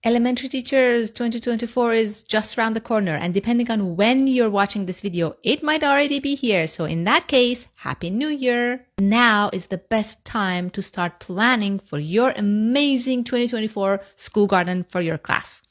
Elementary teachers, 2024 is just around the corner, and depending on when you're watching this video, it might already be here. So in that case, Happy New Year. Now is the best time to start planning for your amazing 2024 school garden for your class.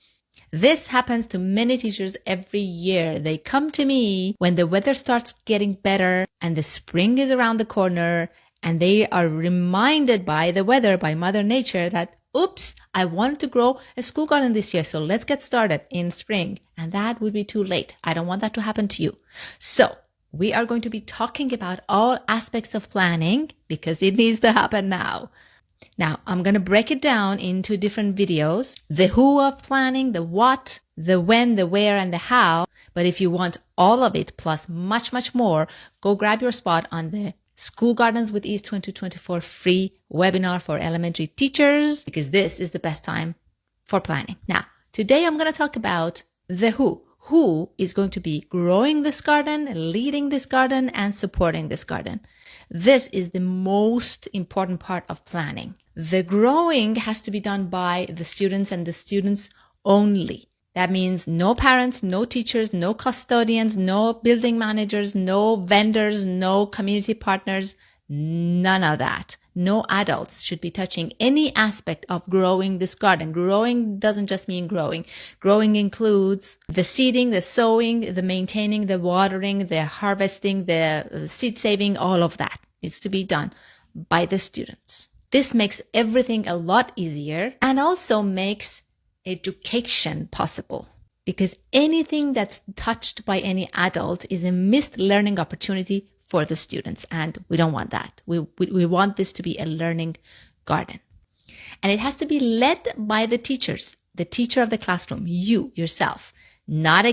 This happens to many teachers every year. They come to me when the weather starts getting better and the spring is around the corner, and they are reminded by the weather, by Mother Nature, that oops, I wanted to grow a school garden this year, so let's get started in spring. And that would be too late. I don't want that to happen to you. So we are going to be talking about all aspects of planning because it needs to happen now. Now, I'm going to break it down into different videos. The who of planning, the what, the when, the where, and the how. But if you want all of it plus much, much more, go grab your spot on the School Gardens with Ease 2024 free webinar for elementary teachers, because this is the best time for planning. Now, today I'm going to talk about the who. Who is going to be growing this garden, leading this garden, and supporting this garden. This is the most important part of planning. The growing has to be done by the students and the students only. That means no parents, no teachers, no custodians, no building managers, no vendors, no community partners, none of that. No adults should be touching any aspect of growing this garden. Growing doesn't just mean growing. Growing includes the seeding, the sowing, the maintaining, the watering, the harvesting, the seed saving, all of that needs to be done by the students. This makes everything a lot easier and also makes education possible, because anything that's touched by any adult is a missed learning opportunity for the students, and we don't want that. We want this to be a learning garden, and it has to be led by the teachers, the teacher of the classroom, you yourself. Not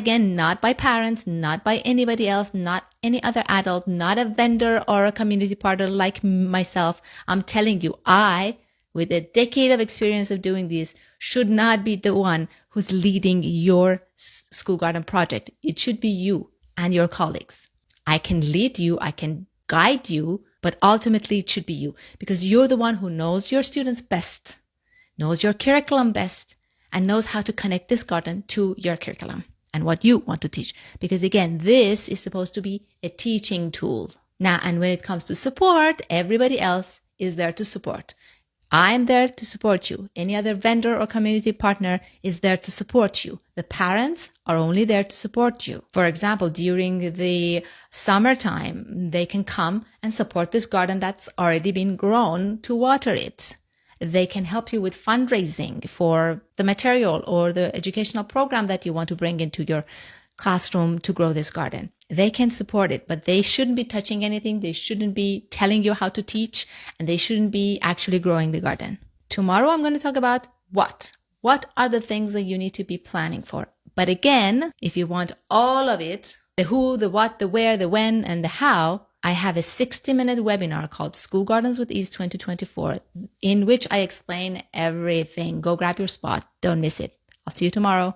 by parents, not by anybody else, not any other adult, not a vendor or a community partner like myself. I'm telling you, I, with a decade of experience of doing this, should not be the one who's leading your school garden project. It should be you and your colleagues. I can lead you, I can guide you, but ultimately it should be you, because you're the one who knows your students best, knows your curriculum best, and knows how to connect this garden to your curriculum and what you want to teach. Because again, this is supposed to be a teaching tool. Now, and when it comes to support, everybody else is there to support. I'm there to support you. Any other vendor or community partner is there to support you. The parents are only there to support you. For example, during the summertime, they can come and support this garden that's already been grown to water it. They can help you with fundraising for the material or the educational program that you want to bring into your classroom to grow this garden. They can support it, but they shouldn't be touching anything. They shouldn't be telling you how to teach, and they shouldn't be actually growing the garden. Tomorrow, I'm going to talk about what. What are the things that you need to be planning for? But again, if you want all of it, the who, the what, the where, the when, and the how, I have a 60-minute webinar called School Gardens with Ease 2024, in which I explain everything. Go grab your spot. Don't miss it. I'll see you tomorrow.